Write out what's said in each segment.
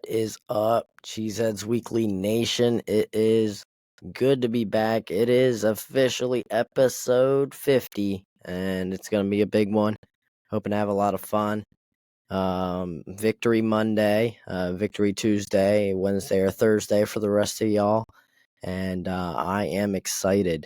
What is up, Cheeseheads Weekly Nation? It is good to be back. It is officially episode 50, and it's going to be a big one. Hoping to have a lot of fun. Victory Monday, Victory Tuesday, Wednesday or Thursday for the rest of y'all. And I am excited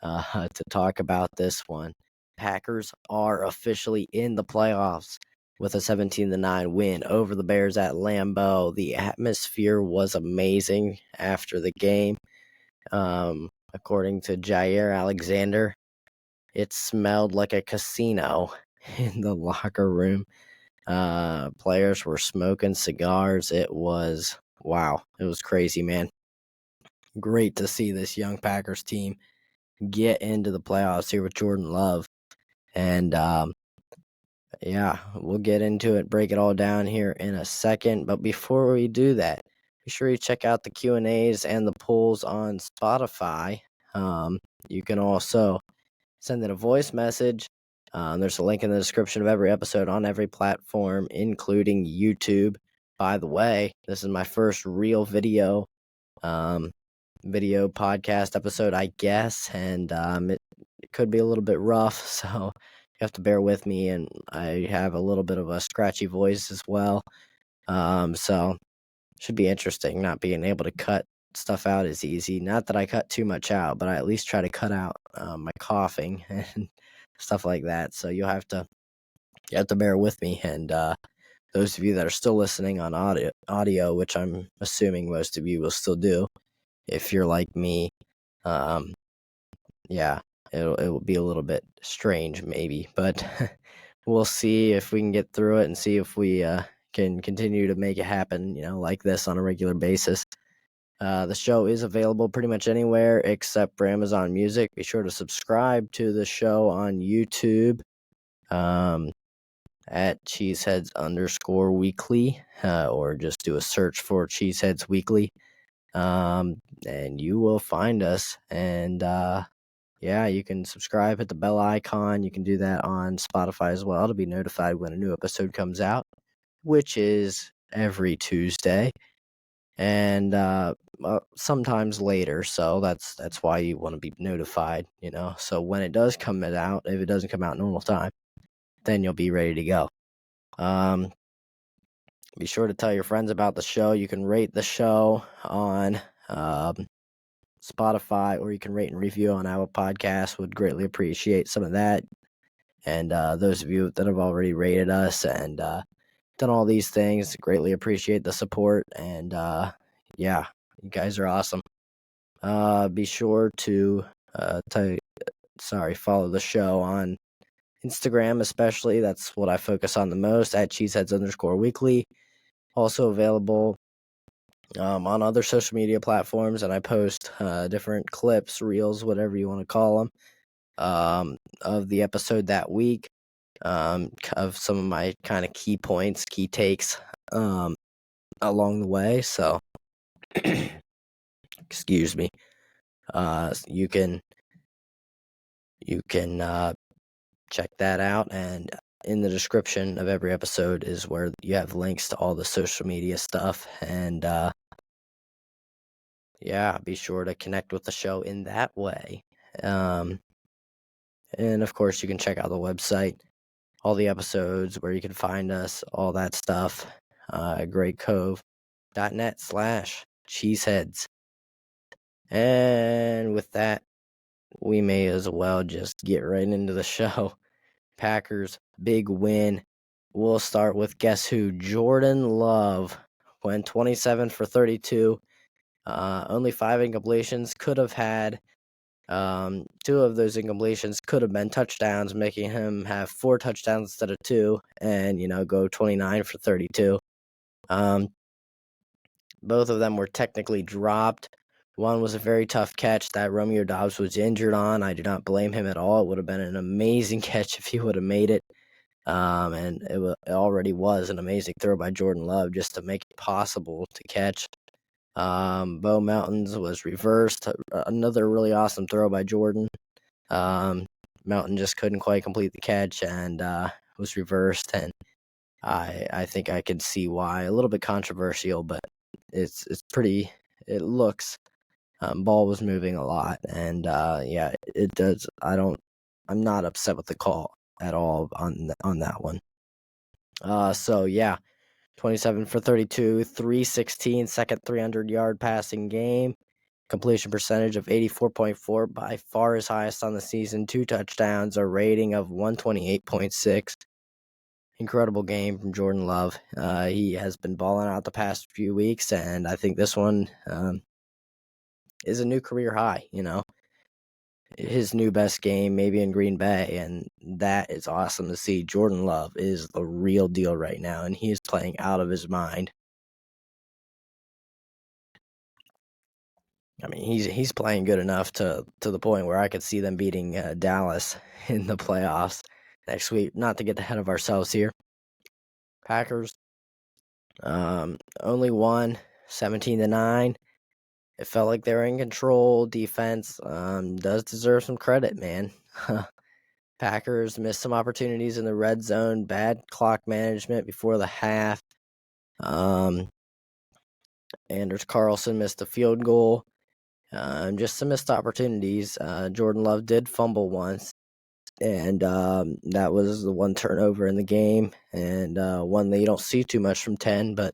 to talk about this one. Packers are officially in the playoffs with a 17-9 win over the Bears at Lambeau. The atmosphere was amazing after the game. According to Jair Alexander, it smelled like a casino in the locker room. Players were smoking cigars. It was, wow, it was crazy, man. Great to see this young Packers team get into the playoffs here with Jordan Love. And yeah, we'll get into it, break it all down here in a second. But before we do that, be sure you check out the Q&As and the polls on Spotify. You can also send in a voice message. There's a link in the description of every episode on every platform, including YouTube. By the way, this is my first real video podcast episode, I guess, and it could be a little bit rough, so you have to bear with me, and I have a little bit of a scratchy voice as well. So should be interesting. Not being able to cut stuff out is easy. Not that I cut too much out, but I at least try to cut out my coughing and stuff like that. So you have to bear with me. And those of you that are still listening on audio, which I'm assuming most of you will still do, if you're like me, yeah, it will be a little bit strange maybe, but we'll see if we can get through it and see if we can continue to make it happen, like this on a regular basis. The show is available pretty much anywhere except for Amazon Music. Be sure to subscribe to the show on YouTube at Cheeseheadz_weekly, or just do a search for Cheeseheadz Weekly, and you will find us. And yeah, you can subscribe, hit the bell icon. You can do that on Spotify as well to be notified when a new episode comes out, which is every Tuesday, and sometimes later. So that's why you want to be notified, So when it does come out, if it doesn't come out normal time, then you'll be ready to go. Be sure to tell your friends about the show. You can rate the show on Spotify, or you can rate and review on Apple Podcasts. Would greatly appreciate some of that. And those of you that have already rated us and done all these things, greatly appreciate the support. And yeah, you guys are awesome. Be sure to follow the show on Instagram, especially. That's what I focus on the most, at Cheeseheadz_weekly. Also available on other social media platforms, and I post different clips, reels, whatever you want to call them, of the episode that week, of some of my kind of key points, key takes along the way. So, excuse me. You can check that out, and in the description of every episode is where you have links to all the social media stuff. And yeah, be sure to connect with the show in that way. And of course, you can check out the website, all the episodes, where you can find us, all that stuff. greatcove.net/cheeseheads. And with that, we may as well just get right into the show. Packers, big win. We'll start with guess who? Jordan Love went 27 for 32. Only 5 incompletions. Could have had 2 of those incompletions could have been touchdowns, making him have 4 touchdowns instead of 2, and go 29 for 32. Both of them were technically dropped. One was a very tough catch that Romeo Doubs was injured on. I do not blame him at all. It would have been an amazing catch if he would have made it. And it already was an amazing throw by Jordan Love just to make it possible to catch. Bo Mountains was reversed. Another really awesome throw by Jordan. Mountain just couldn't quite complete the catch and was reversed. And I think I can see why. A little bit controversial, but it's pretty. It looks ball was moving a lot, and yeah, it does. I'm not upset with the call at all on that one. So yeah, 27 for 32, 316, second 300-yard passing game. Completion percentage of 84.4, by far his highest on the season. 2 touchdowns, a rating of 128.6. Incredible game from Jordan Love. He has been balling out the past few weeks, and I think this one is a new career high. His new best game, maybe in Green Bay, and that is awesome to see. Jordan Love is the real deal right now, and he is playing out of his mind. I mean, he's playing good enough to the point where I could see them beating Dallas in the playoffs next week. Not to get ahead of ourselves here. Packers only won 17-9. It felt like they were in control. Defense does deserve some credit, man. Packers missed some opportunities in the red zone. Bad clock management before the half. Anders Carlson missed a field goal. Just some missed opportunities. Jordan Love did fumble once, and that was the one turnover in the game, and one that you don't see too much from 10, but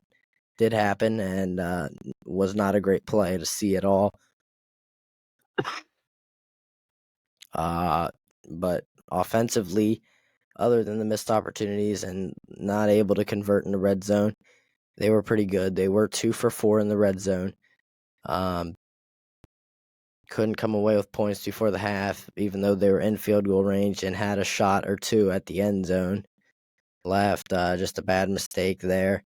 did happen, and was not a great play to see at all. But offensively, other than the missed opportunities and not able to convert in the red zone, they were pretty good. They were 2 for 4 in the red zone. Couldn't come away with points before the half, even though they were in field goal range and had a shot or two at the end zone left. Just a bad mistake there.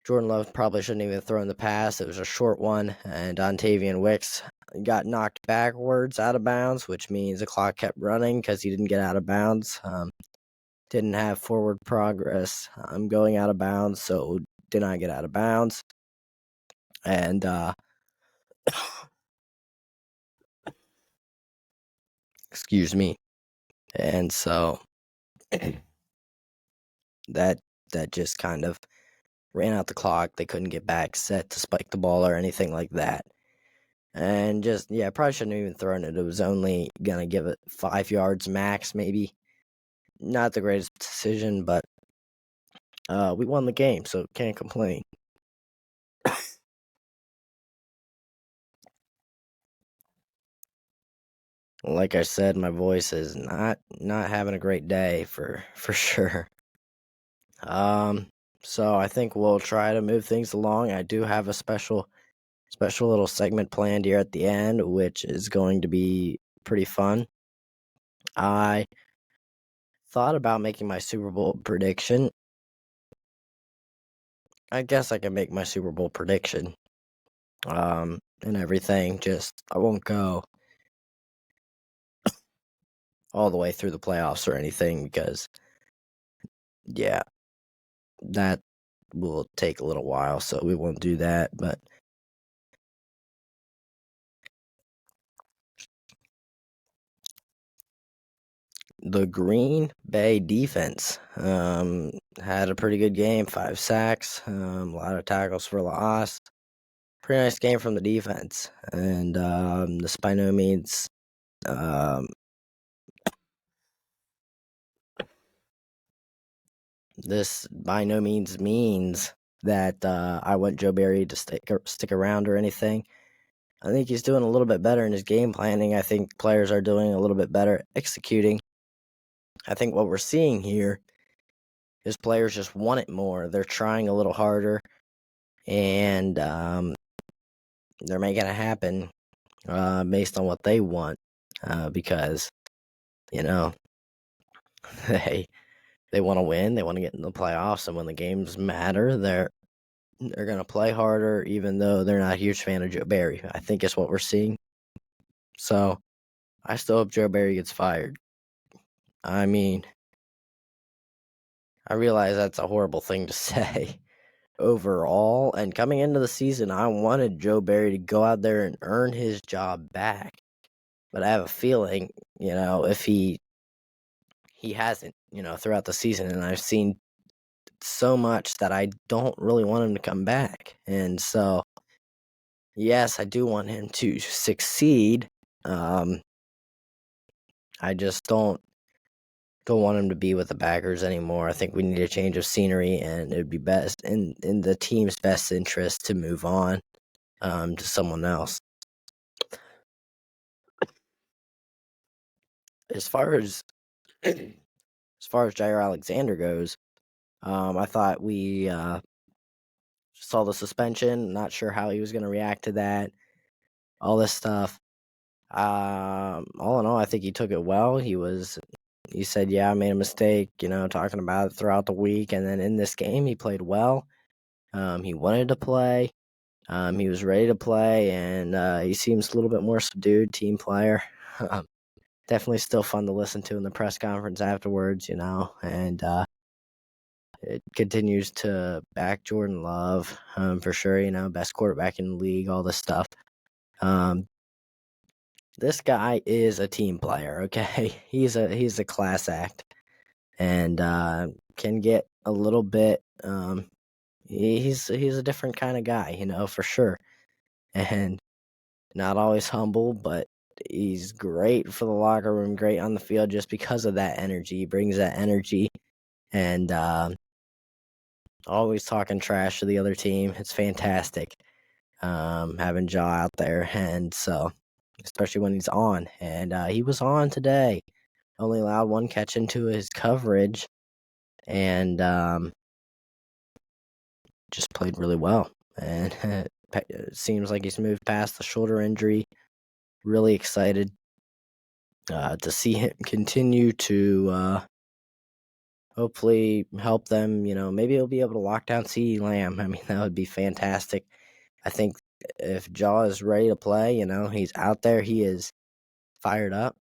Jordan Love probably shouldn't even have thrown the pass. It was a short one, and Dontavian Wicks got knocked backwards out of bounds, which means the clock kept running because he didn't get out of bounds. Didn't have forward progress. Going out of bounds, so did not get out of bounds. And excuse me. And so that just kind of ran out the clock. They couldn't get back set to spike the ball or anything like that. And just, yeah, probably shouldn't have even thrown it. It was only going to give it 5 yards max, maybe. Not the greatest decision, but we won the game, so can't complain. Like I said, my voice is not having a great day for sure. So I think we'll try to move things along. I do have a special little segment planned here at the end, which is going to be pretty fun. I thought about making my Super Bowl prediction. I guess I can make my Super Bowl prediction. And everything. Just I won't go all the way through the playoffs or anything because yeah, that will take a little while, so we won't do that, but the Green Bay defense had a pretty good game. 5 sacks, a lot of tackles for loss. Pretty nice game from the defense, and this by no means means that I want Joe Barry to stick around or anything. I think he's doing a little bit better in his game planning. I think players are doing a little bit better executing. I think what we're seeing here is players just want it more. They're trying a little harder, and they're making it happen based on what they want because, you know, they want to win. They want to get in the playoffs, and when the games matter, they're going to play harder, even though they're not a huge fan of Joe Barry. I think it's what we're seeing. So I still hope Joe Barry gets fired. I mean, I realize that's a horrible thing to say overall. And coming into the season, I wanted Joe Barry to go out there and earn his job back. But I have a feeling, if he hasn't, throughout the season. And I've seen so much that I don't really want him to come back. And so, yes, I do want him to succeed. I just don't want him to be with the Packers anymore. I think we need a change of scenery, and it would be best in the team's best interest to move on to someone else. As far as Jair Alexander goes, I thought we saw the suspension. Not sure how he was going to react to that. All this stuff. All in all, I think he took it well. He said, "Yeah, I made a mistake." Talking about it throughout the week, and then in this game, he played well. He wanted to play. He was ready to play, and he seems a little bit more subdued, team player. Definitely still fun to listen to in the press conference afterwards, and it continues to back Jordan Love for sure. Best quarterback in the league, all this stuff. This guy is a team player, okay? He's a class act, and can get a little bit. He's a different kind of guy, for sure, and not always humble, but he's great for the locker room, great on the field, just because of that energy. He brings that energy, and always talking trash to the other team. It's fantastic having Jaw out there, and so especially when he's on, and he was on today. Only allowed one catch into his coverage, and just played really well. And it seems like he's moved past the shoulder injury. Really excited to see him continue to hopefully help them. Maybe he'll be able to lock down CeeDee Lamb. I mean, that would be fantastic. I think if Jaw is ready to play, he's out there, he is fired up.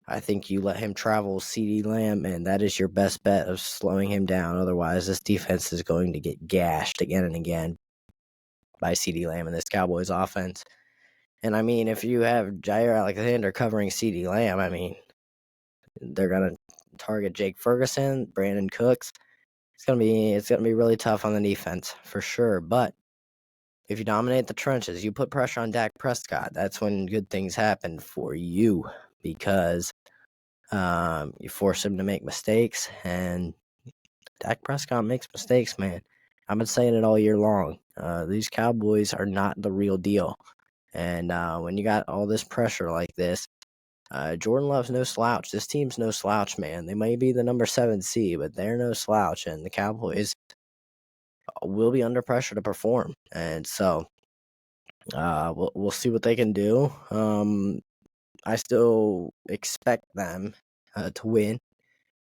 I think you let him travel CeeDee Lamb, and that is your best bet of slowing him down. Otherwise, this defense is going to get gashed again and again by CeeDee Lamb and this Cowboys offense. And I mean, if you have Jair Alexander covering CeeDee Lamb, I mean, they're gonna target Jake Ferguson, Brandon Cooks. It's gonna be really tough on the defense for sure. But if you dominate the trenches, you put pressure on Dak Prescott. That's when good things happen for you, because you force him to make mistakes, and Dak Prescott makes mistakes, man. I've been saying it all year long. These Cowboys are not the real deal. And when you got all this pressure like this, Jordan Love's no slouch. This team's no slouch, man. They may be the number 7 seed, but they're no slouch. And the Cowboys will be under pressure to perform. And so we'll see what they can do. I still expect them to win,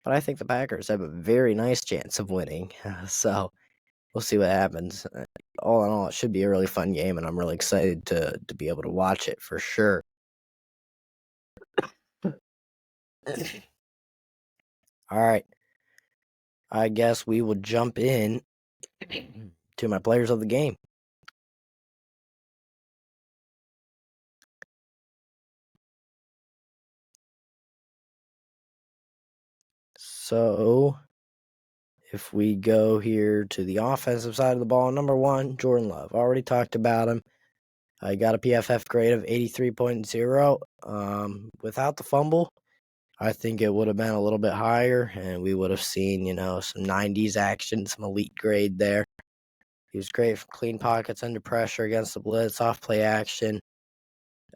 but I think the Packers have a very nice chance of winning. So we'll see what happens. All in all, it should be a really fun game, and I'm really excited to be able to watch it for sure. All right. I guess we will jump in to my players of the game. So, if we go here to the offensive side of the ball, number 1, Jordan Love. Already talked about him. I got a PFF grade of 83.0. Without the fumble, I think it would have been a little bit higher, and we would have seen, some 90s action, some elite grade there. He was great for clean pockets under pressure against the blitz, off play action.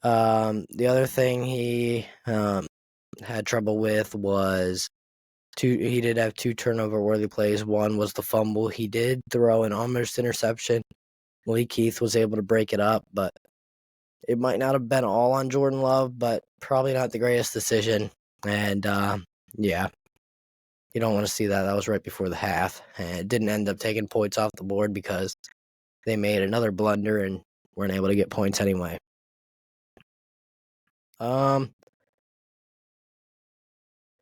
The other thing he had trouble with was he did have 2 turnover worthy plays. One was the fumble. He did throw an almost interception. Malik Keith was able to break it up, but it might not have been all on Jordan Love, but probably not the greatest decision. And yeah, you don't want to see that. That was right before the half, and it didn't end up taking points off the board because they made another blunder and weren't able to get points anyway.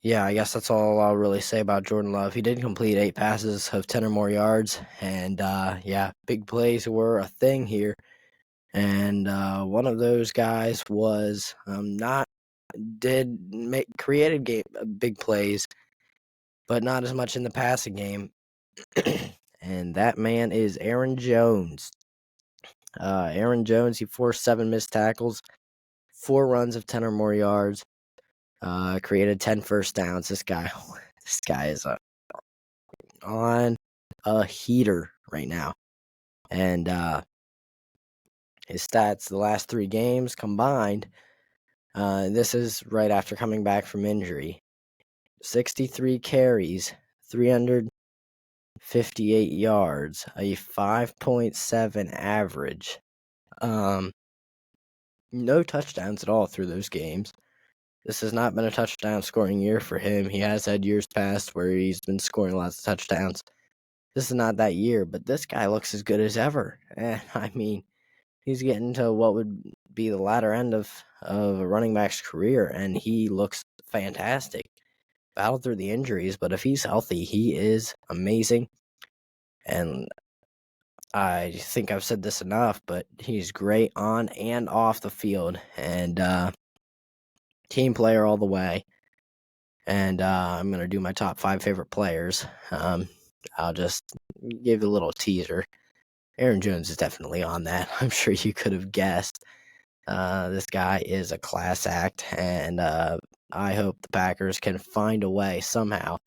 Yeah, I guess that's all I'll really say about Jordan Love. He did complete 8 passes of 10 or more yards, and yeah, big plays were a thing here. And one of those guys was created big plays, but not as much in the passing game. And that man is Aaron Jones. Aaron Jones, he forced 7 missed tackles, 4 runs of 10 or more yards, created 10 first downs. This guy is on a heater right now. And his stats the last 3 games combined, this is right after coming back from injury. 63 carries, 358 yards, a 5.7 average. No touchdowns at all through those games. This has not been a touchdown scoring year for him. He has had years past where he's been scoring lots of touchdowns. This is not that year, but this guy looks as good as ever. And I mean, he's getting to what would be the latter end of a running back's career, and he looks fantastic. Battled through the injuries, but if he's healthy, he is amazing. And I think I've said this enough, but he's great on and off the field, and team player all the way. And I'm going to do my top 5 favorite players. I'll just give a little teaser. Aaron Jones is definitely on that. I'm sure you could have guessed. This guy is a class act, and I hope the Packers can find a way somehow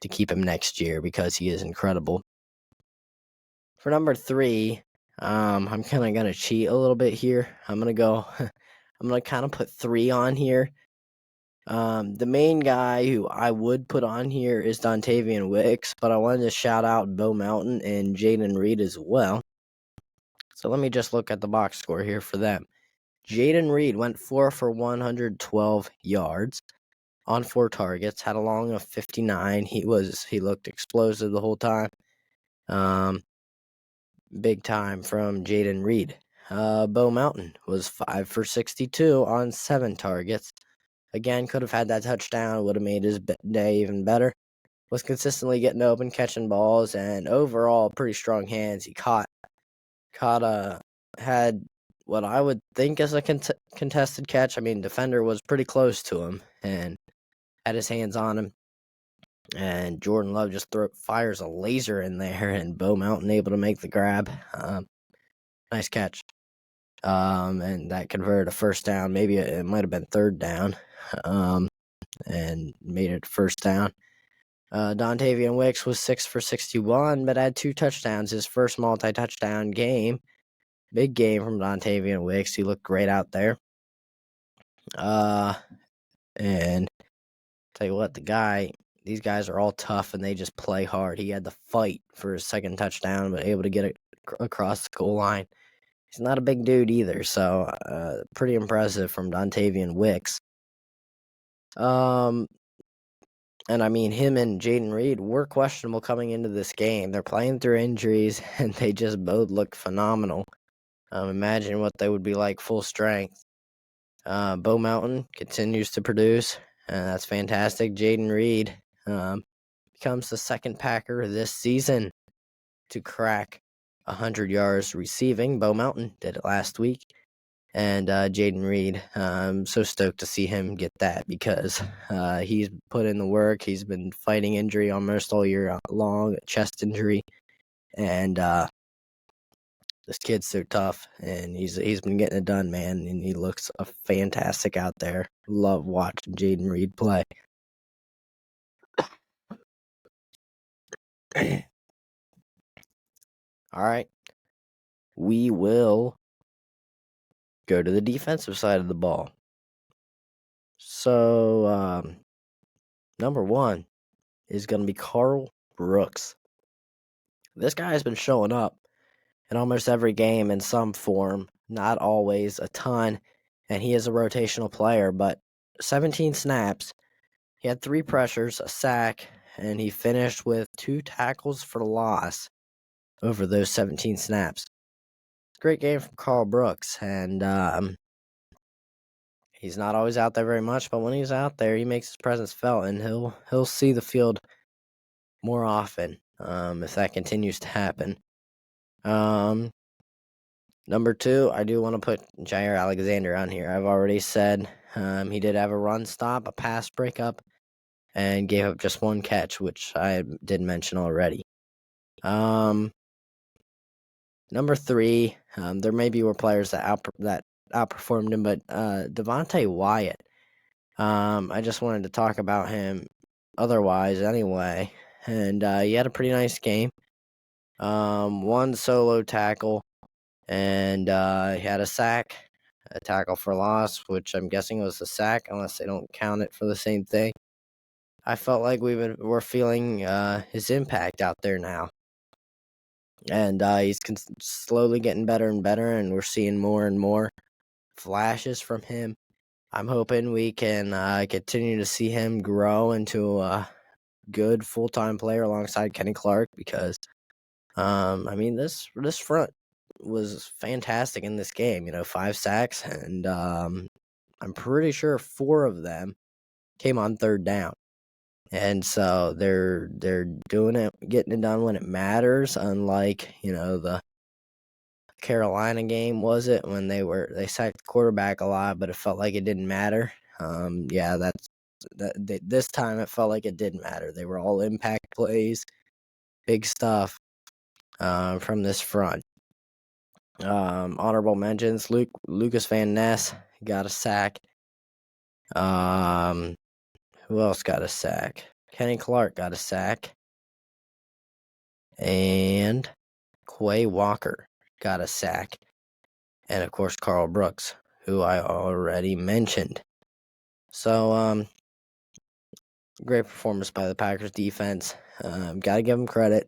to keep him next year because he is incredible. For number 3, I'm kind of going to cheat a little bit here. I'm going to kind of put 3 on here. The main guy who I would put on here is Dontavian Wicks, but I wanted to shout out Bo Mountain and Jaden Reed as well. So let me just look at the box score here for them. Jaden Reed went 4 for 112 yards on 4 targets, had a long of 59. He looked explosive the whole time. Big time from Jaden Reed. Bo Mountain was 5 for 62 on 7 targets. Again, could have had that touchdown, would have made his day even better. Was consistently getting open, catching balls, and overall pretty strong hands. He had what I would think is a contested catch. I mean, defender was pretty close to him and had his hands on him. And Jordan Love just fires a laser in there, and Bo Mountain able to make the grab. Nice catch. And that converted a first down. Maybe it might have been third down. And made it first down. Dontavian Wicks was 6 for 61, but had 2 touchdowns. His first multi-touchdown game. Big game from Dontavian Wicks. He looked great out there. And tell you what, these guys are all tough and they just play hard. He had to fight for his second touchdown, but able to get it across the goal line. He's not a big dude either, so pretty impressive from Dontavian Wicks. And I mean, him and Jaden Reed were questionable coming into this game. They're playing through injuries, and they just both look phenomenal. Imagine what they would be like full strength. Bo Mountain continues to produce, and that's fantastic. Jaden Reed becomes the second Packer this season to crack 100 yards receiving. Bo Mountain did it last week. And Jaden Reed, I'm so stoked to see him get that because he's put in the work. He's been fighting injury almost all year long, chest injury. And this kid's so tough, and he's been getting it done, man. And he looks fantastic out there. Love watching Jaden Reed play. All right. We will go to the defensive side of the ball. So, number 1 is going to be Carl Brooks. This guy has been showing up in almost every game in some form, not always a ton, and he is a rotational player, but 17 snaps. He had 3 pressures, a sack, and he finished with 2 tackles for loss over those 17 snaps. Great game from Carl Brooks, and he's not always out there very much, but when he's out there, he makes his presence felt, and he'll see the field more often if that continues to happen. Number 2, I do want to put Jair Alexander on here. I've already said he did have a run stop, a pass breakup, and gave up just 1 catch, which I did mention already. Um, Number three, there maybe were players that outperformed him, but Devontae Wyatt. I just wanted to talk about him. Otherwise, anyway, and he had a pretty nice game. One solo tackle, and he had a sack, a tackle for loss, which I'm guessing was a sack, unless they don't count it for the same thing. I felt like we're feeling his impact out there now. And he's slowly getting better and better, and we're seeing more and more flashes from him. I'm hoping we can continue to see him grow into a good full-time player alongside Kenny Clark because, I mean, this front was fantastic in this game. 5 sacks, and I'm pretty sure 4 of them came on third down. And so they're doing it, getting it done when it matters, unlike, the Carolina game, was it, when they sacked the quarterback a lot, but it felt like it didn't matter. This time it felt like it didn't matter. They were all impact plays, big stuff from this front. Honorable mentions: Lucas Van Ness got a sack. Who else got a sack? Kenny Clark got a sack, and Quay Walker got a sack, and of course Carl Brooks, who I already mentioned. So, great performance by the Packers defense. Got to give them credit,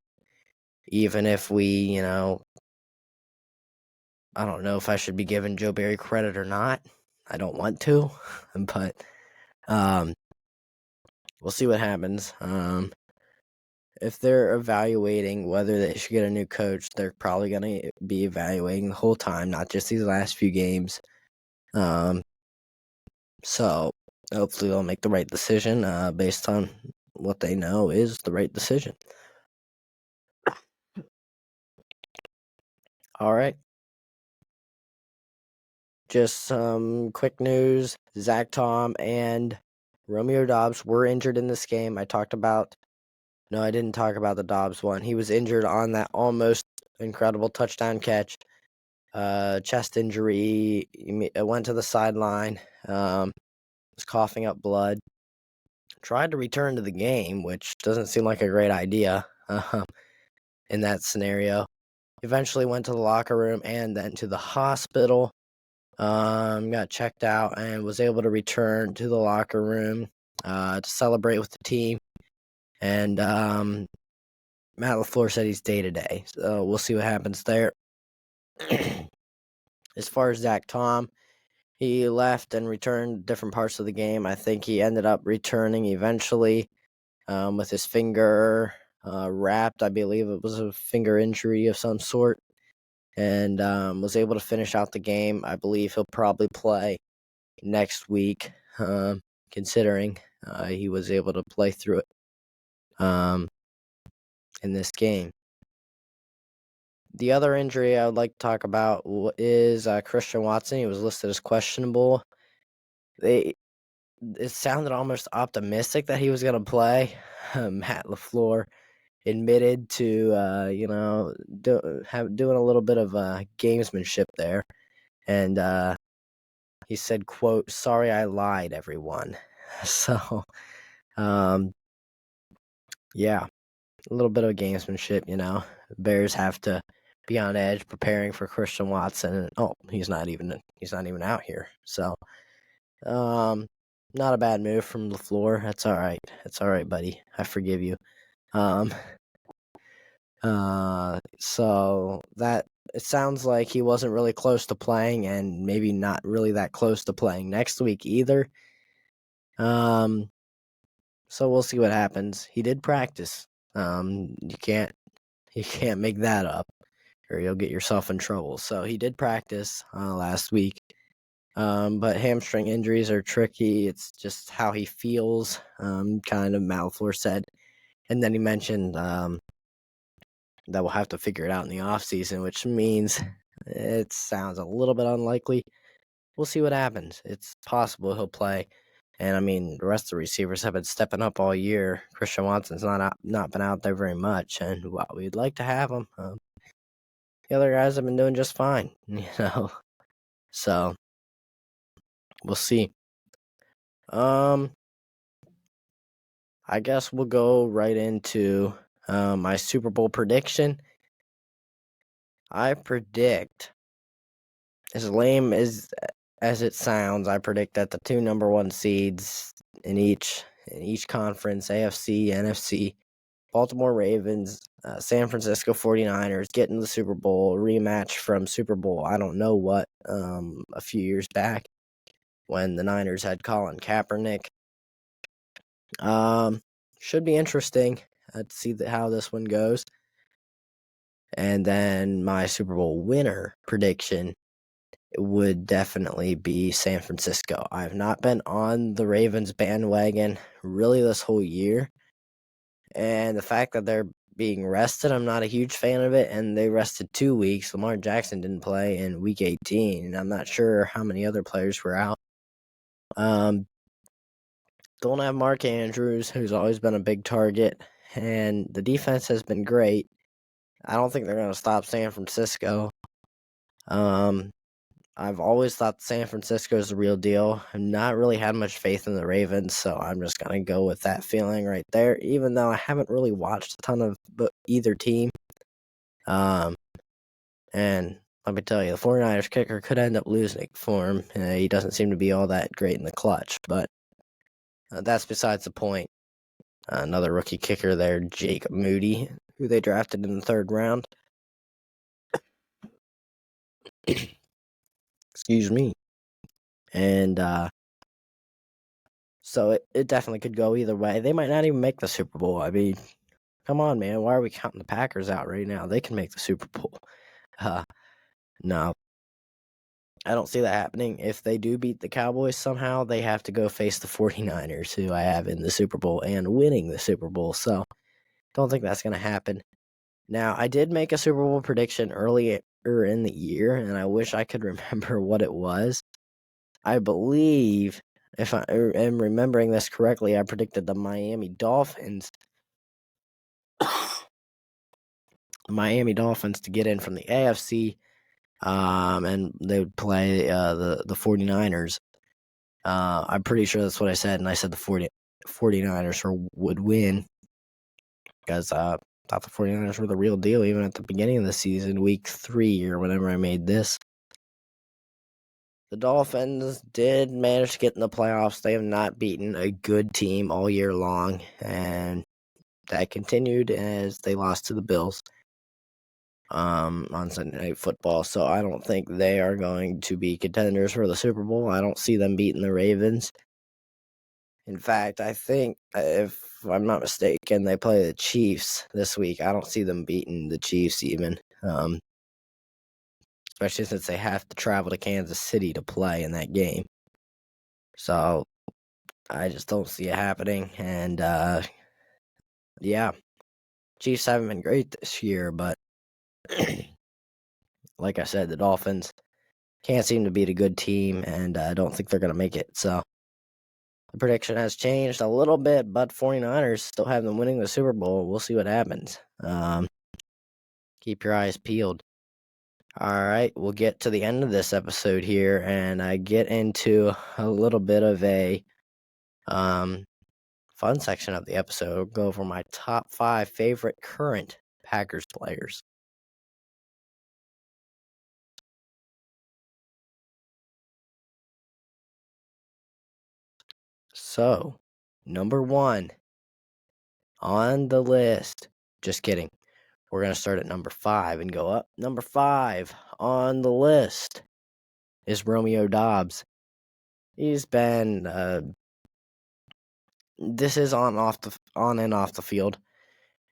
even if we, I don't know if I should be giving Joe Barry credit or not. I don't want to, but we'll see what happens. If they're evaluating whether they should get a new coach, they're probably going to be evaluating the whole time, not just these last few games. So hopefully they'll make the right decision based on what they know is the right decision. All right. Just some quick news. Zach Tom and Romeo Doubs were injured in this game. I didn't talk about the Doubs one. He was injured on that almost incredible touchdown catch. Chest injury. He went to the sideline. Was coughing up blood. Tried to return to the game, which doesn't seem like a great idea in that scenario. Eventually went to the locker room and then to the hospital. Got checked out and was able to return to the locker room to celebrate with the team. And Matt LaFleur said he's day-to-day, so we'll see what happens there. As far as Zach Tom, he left and returned different parts of the game. I think he ended up returning eventually with his finger wrapped. I believe it was a finger injury of some sort. And was able to finish out the game. I believe he'll probably play next week, considering he was able to play through it in this game. The other injury I would like to talk about is Christian Watson. He was listed as questionable. It sounded almost optimistic that he was going to play. Matt LaFleur admitted to doing a little bit of gamesmanship there, and he said, quote, "Sorry I lied, everyone." So yeah, a little bit of gamesmanship. Bears have to be on edge preparing for Christian Watson, and he's not even out here. So not a bad move from LaFleur. That's all right. That's all right, buddy. I forgive you. So that it sounds like he wasn't really close to playing, and maybe not really that close to playing next week either. So we'll see what happens. He did practice. You can't make that up, or you'll get yourself in trouble. So he did practice last week. But hamstring injuries are tricky. It's just how he feels. Kind of Matt LaFleur said, and then he mentioned that we'll have to figure it out in the offseason, which means it sounds a little bit unlikely. We'll see what happens. It's possible he'll play. And I mean, the rest of the receivers have been stepping up all year. Christian Watson's not been out there very much, and while we'd like to have him, the other guys have been doing just fine, So we'll see. I guess we'll go right into my Super Bowl prediction. I predict, as lame as it sounds, I predict that the two number one seeds in each conference, AFC, NFC, Baltimore Ravens, San Francisco 49ers, get in the Super Bowl, rematch from Super Bowl, I don't know what, a few years back when the Niners had Colin Kaepernick. Should be interesting to see how this one goes. And then my Super Bowl winner prediction would definitely be San Francisco. I've not been on the Ravens bandwagon really this whole year. And the fact that they're being rested, I'm not a huge fan of it. And they rested 2 weeks. Lamar Jackson didn't play in week 18. And I'm not sure how many other players were out. Don't have Mark Andrews, who's always been a big target. And the defense has been great. I don't think they're going to stop San Francisco. I've always thought San Francisco is the real deal. I've not really had much faith in the Ravens, so I'm just going to go with that feeling right there, even though I haven't really watched a ton of either team. And let me tell you, the 49ers kicker could end up losing for him. He doesn't seem to be all that great in the clutch, but that's besides the point. Another rookie kicker there, Jake Moody, who they drafted in the 3rd round. Excuse me. And so it definitely could go either way. They might not even make the Super Bowl. I mean, come on, man. Why are we counting the Packers out right now? They can make the Super Bowl. No. I don't see that happening. If they do beat the Cowboys somehow, they have to go face the 49ers, who I have in the Super Bowl and winning the Super Bowl. So don't think that's going to happen. Now, I did make a Super Bowl prediction earlier in the year, and I wish I could remember what it was. I believe, if I am remembering this correctly, I predicted the Miami Dolphins to get in from the AFC, and they would play the 49ers. I'm pretty sure that's what I said, and I said the 49ers would win because I thought the 49ers were the real deal even at the beginning of the season, week 3 or whenever I made this. The Dolphins did manage to get in the playoffs. They have not beaten a good team all year long, and that continued as they lost to the Bills on Sunday Night Football. So I don't think they are going to be contenders for the Super Bowl. I don't see them beating the Ravens. In fact, I think, if I'm not mistaken, they play the Chiefs this week. I don't see them beating the Chiefs even, especially since they have to travel to Kansas City to play in that game. So I just don't see it happening. And, yeah, Chiefs haven't been great this year, but like I said, the Dolphins can't seem to beat a good team, and I don't think they're going to make it. So the prediction has changed a little bit, but 49ers still have them winning the Super Bowl. We'll see what happens. Keep your eyes peeled. All right, we'll get to the end of this episode here, and I get into a little bit of a fun section of the episode. We'll go over my top 5 favorite current Packers players. So, number 1 on the list. Just kidding. We're going to start at number 5 and go up. Number 5 on the list is Romeo Doubs. He's been this is on and off the field.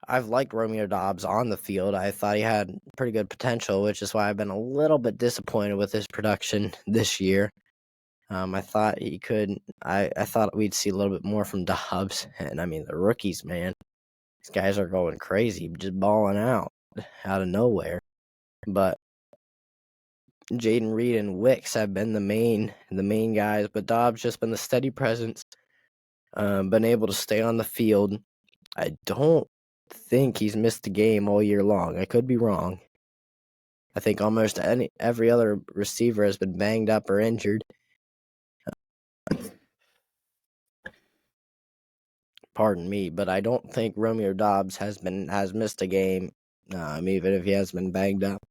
I've liked Romeo Doubs on the field. I thought he had pretty good potential, which is why I've been a little bit disappointed with his production this year. I thought he could. I thought we'd see a little bit more from Dobbs, and I mean the rookies, man. These guys are going crazy, just balling out of nowhere. But Jaden Reed and Wicks have been the main guys, but Dobbs just been the steady presence, been able to stay on the field. I don't think he's missed a game all year long. I could be wrong. I think almost every other receiver has been banged up or injured. Pardon me, but I don't think Romeo Dobbs has missed a game, even if he has been banged up.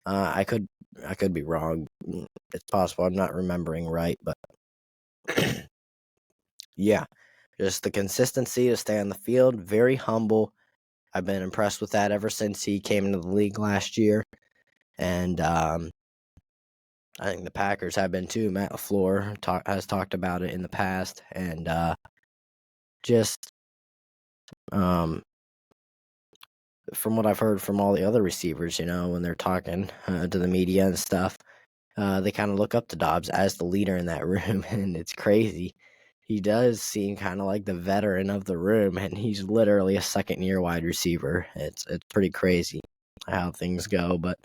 I could be wrong. It's possible I'm not remembering right, but yeah, just the consistency to stay on the field. Very humble. I've been impressed with that ever since he came into the league last year, and I think the Packers have been too. Matt LaFleur has talked about it in the past, and just from what I've heard from all the other receivers, when they're talking to the media and stuff, they kind of look up to Dobbs as the leader in that room, and it's crazy. He does seem kind of like the veteran of the room, and he's literally a second-year wide receiver. It's pretty crazy how things go, but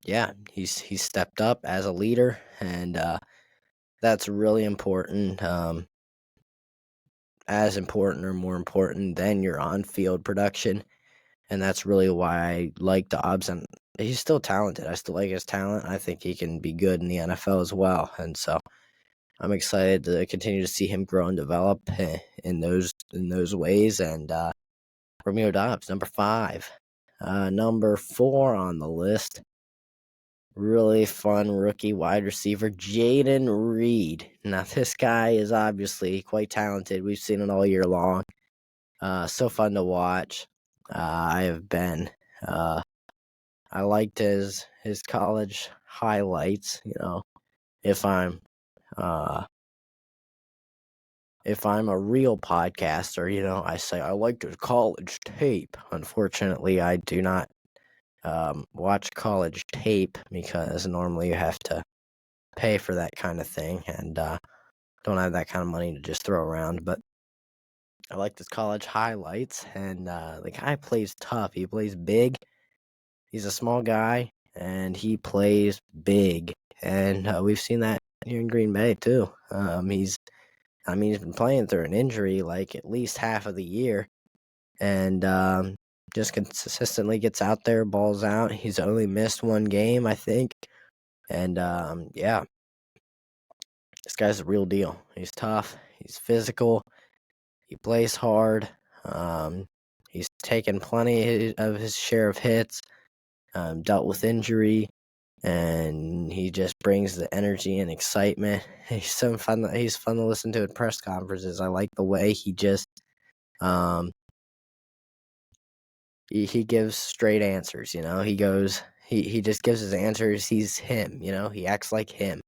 yeah, he's stepped up as a leader, and that's really important. As important or more important than your on-field production, and that's really why I like Dobbs. And he's still talented. I still like his talent. I think he can be good in the NFL as well, and so I'm excited to continue to see him grow and develop in those ways. And Romeo Dobbs, number 5. Number 4 on the list, really fun rookie wide receiver, Jaden Reed. Now, this guy is obviously quite talented. We've seen it all year long. So fun to watch. I have been. I liked his college highlights. If I'm a real podcaster, I say I liked his college tape. Unfortunately, I do not watch college tape because normally you have to pay for that kind of thing, and don't have that kind of money to just throw around. But I liked his college highlights, and the guy plays tough. He plays big. He's a small guy, and he plays big. And we've seen that here in Green Bay too. He's been playing through an injury like at least half of the year, and just consistently gets out there, balls out. He's only missed one game, I think. And yeah, this guy's a real deal. He's tough. He's physical. He plays hard. He's taken plenty of his share of hits, dealt with injury, and he just brings the energy and excitement. He's so fun. He's fun to listen to at press conferences. I like the way he just he gives straight answers. He goes. He just gives his answers. He's him. He acts like him.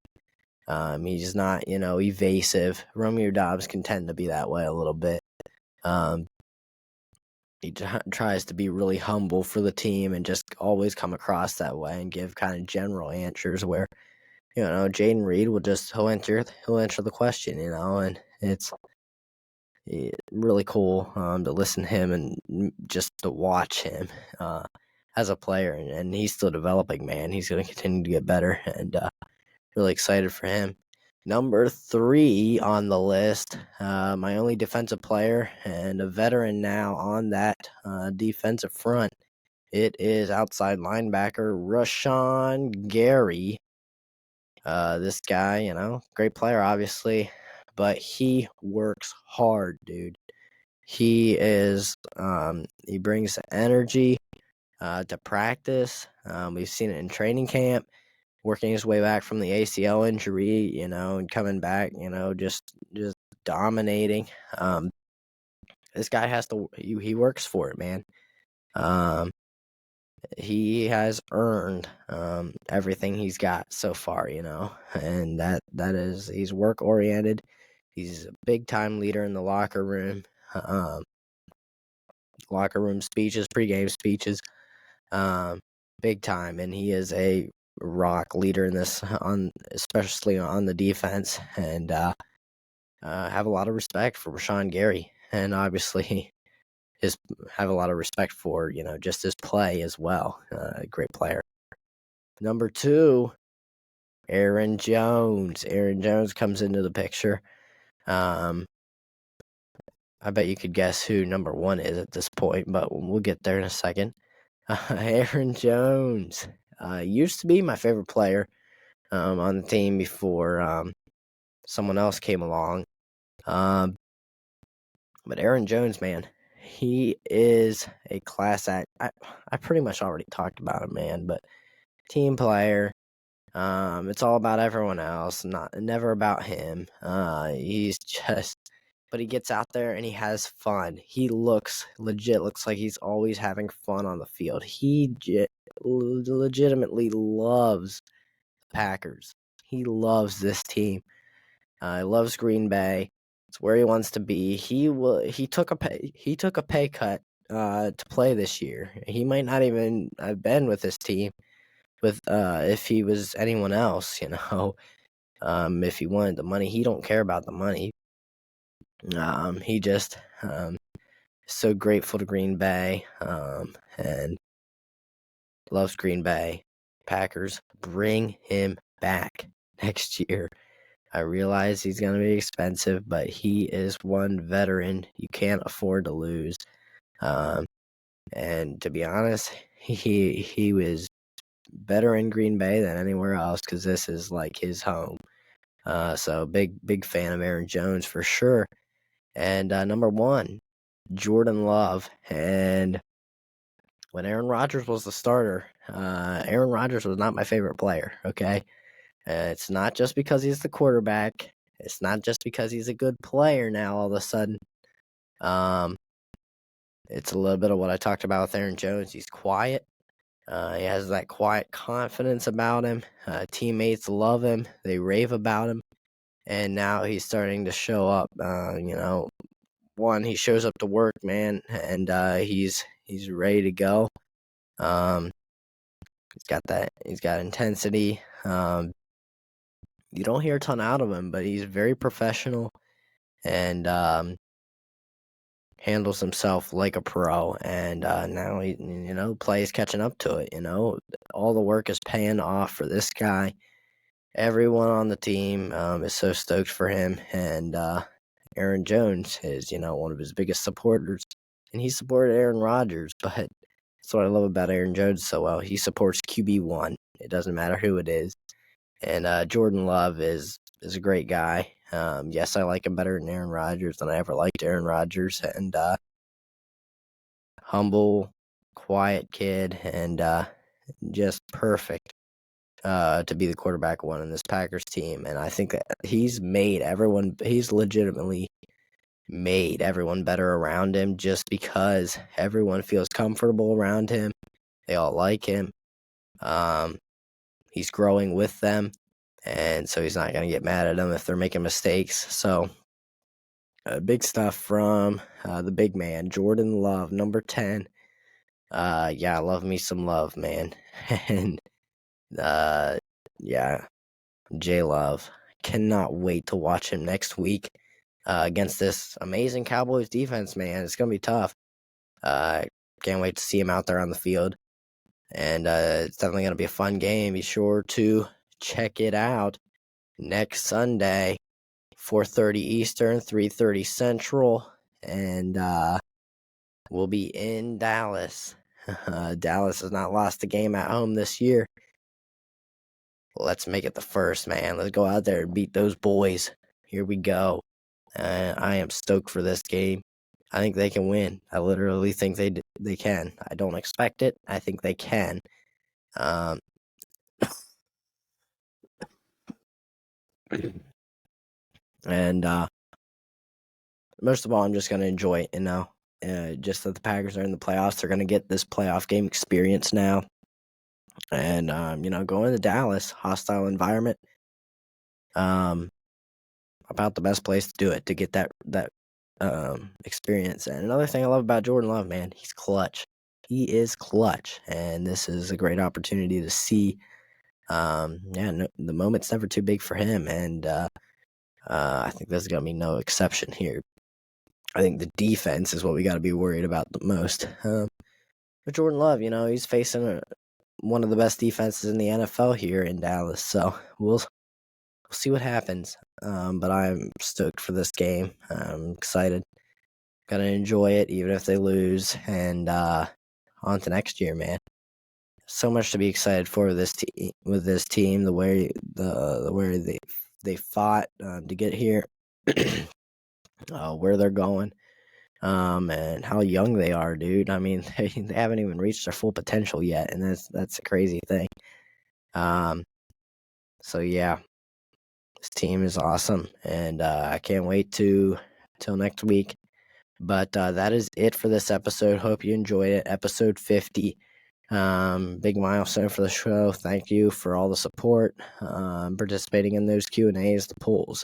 He's not, evasive. Romeo Dobbs can tend to be that way a little bit. He tries to be really humble for the team and just always come across that way and give kind of general answers where, Jaden Reed will just he'll answer the question, and it's really cool to listen to him and just to watch him as a player, and he's still developing, man. He's going to continue to get better, and really excited for him. Number 3 on the list, my only defensive player and a veteran now on that defensive front. It is outside linebacker Rashawn Gary. This guy, great player, obviously, but he works hard, dude. He brings energy to practice. We've seen it in training camp, working his way back from the ACL injury, and coming back, just dominating. This guy he works for it, man. He has earned everything he's got so far, and he's work oriented. He's a big time leader in the locker room. Locker room speeches, pregame speeches, big time, and he is a rock leader in this, especially on the defense, and have a lot of respect for Rashawn Gary, and obviously have a lot of respect for just his play as well. Great player. Number 2, Aaron Jones. Aaron Jones comes into the picture. I bet you could guess who number 1 is at this point, but we'll get there in a second. Aaron Jones used to be my favorite player on the team before someone else came along. But Aaron Jones, man, he is a class act. I pretty much already talked about him, man, but team player. It's all about everyone else, never about him. He's just, but he gets out there and he has fun. He looks like he's always having fun on the field. He legitimately loves the Packers. He loves this team. He loves Green Bay. It's where he wants to be. He took a pay cut to play this year. He might not even have been with this team with if he was anyone else, if he wanted the money. He don't care about the money. He just so grateful to Green Bay and loves Green Bay. Packers, bring him back next year. I realize he's going to be expensive, but he is one veteran you can't afford to lose. And to be honest, he was better in Green Bay than anywhere else because this is like his home. So big fan of Aaron Jones for sure. And number 1, Jordan Love. And when Aaron Rodgers was the starter, Aaron Rodgers was not my favorite player, okay? It's not just because he's the quarterback. It's not just because he's a good player now all of a sudden. It's a little bit of what I talked about with Aaron Jones. He's quiet. He has that quiet confidence about him. Teammates love him. They rave about him. And now he's starting to show up. One, he shows up to work, man, and he's ready to go. He's got intensity. You don't hear a ton out of him, but he's very professional and handles himself like a pro. And now he, play is catching up to it. All the work is paying off for this guy. Everyone on the team is so stoked for him, and Aaron Jones is, one of his biggest supporters, and he supported Aaron Rodgers, but that's what I love about Aaron Jones so well. He supports QB1. It doesn't matter who it is, and Jordan Love is a great guy. Yes, I like him better than Aaron Rodgers than I ever liked Aaron Rodgers, and humble, quiet kid, and just perfect to be the quarterback one in this Packers team. And I think that he's legitimately made everyone better around him just because everyone feels comfortable around him. They all like him. He's growing with them, and so he's not going to get mad at them if they're making mistakes. So big stuff from the big man, Jordan Love, number 10. Yeah, love me some Love, man. And yeah, J-Love. Cannot wait to watch him next week against this amazing Cowboys defense, man. It's going to be tough. Can't wait to see him out there on the field. And it's definitely going to be a fun game. Be sure to check it out next Sunday, 4:30 Eastern, 3:30 Central. And we'll be in Dallas. Dallas has not lost a game at home this year. Let's make it the first, man. Let's go out there and beat those boys. Here we go. I am stoked for this game. I think they can win. I literally think they can. I don't expect it. I think they can. And most of all, I'm just going to enjoy it, just that the Packers are in the playoffs. They're going to get this playoff game experience now. And, going to Dallas, hostile environment, about the best place to do it, to get that experience. And another thing I love about Jordan Love, man, he's clutch. He is clutch. And this is a great opportunity to see, the moment's never too big for him. And I think there's going to be no exception here. I think the defense is what we got to be worried about the most. But Jordan Love, he's facing one of the best defenses in the NFL here in Dallas. So we'll see what happens. But I'm stoked for this game. I'm excited. Gonna enjoy it, even if they lose. And on to next year, man. So much to be excited for with this team. The way they fought to get here, where they're going, and how young they are, dude. I mean, they haven't even reached their full potential yet, and that's a crazy thing. So yeah, this team is awesome, and I can't wait till next week. But that is it for this episode. Hope you enjoyed it. Episode 50. Big milestone for the show. Thank you for all the support, participating in those Q&As, the polls.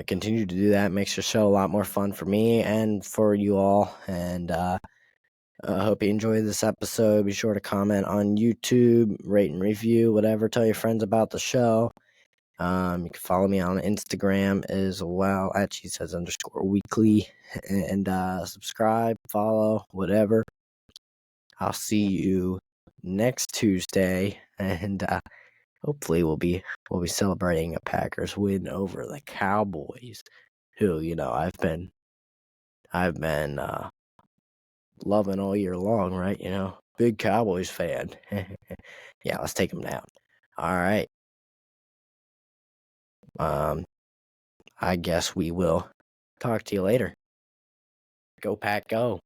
Continue to do that. Makes the show a lot more fun for me and for you all. And I hope you enjoyed this episode. Be sure to comment on YouTube, rate and review, whatever. Tell your friends about the show. You can follow me on Instagram as well at Cheeseheadz_weekly, and subscribe, follow, whatever. I'll see you next Tuesday, and hopefully we'll be celebrating a Packers win over the Cowboys, who I've been loving all year long, right? Big Cowboys fan. Yeah, let's take them down. All right. I guess we will talk to you later. Go Pack, go.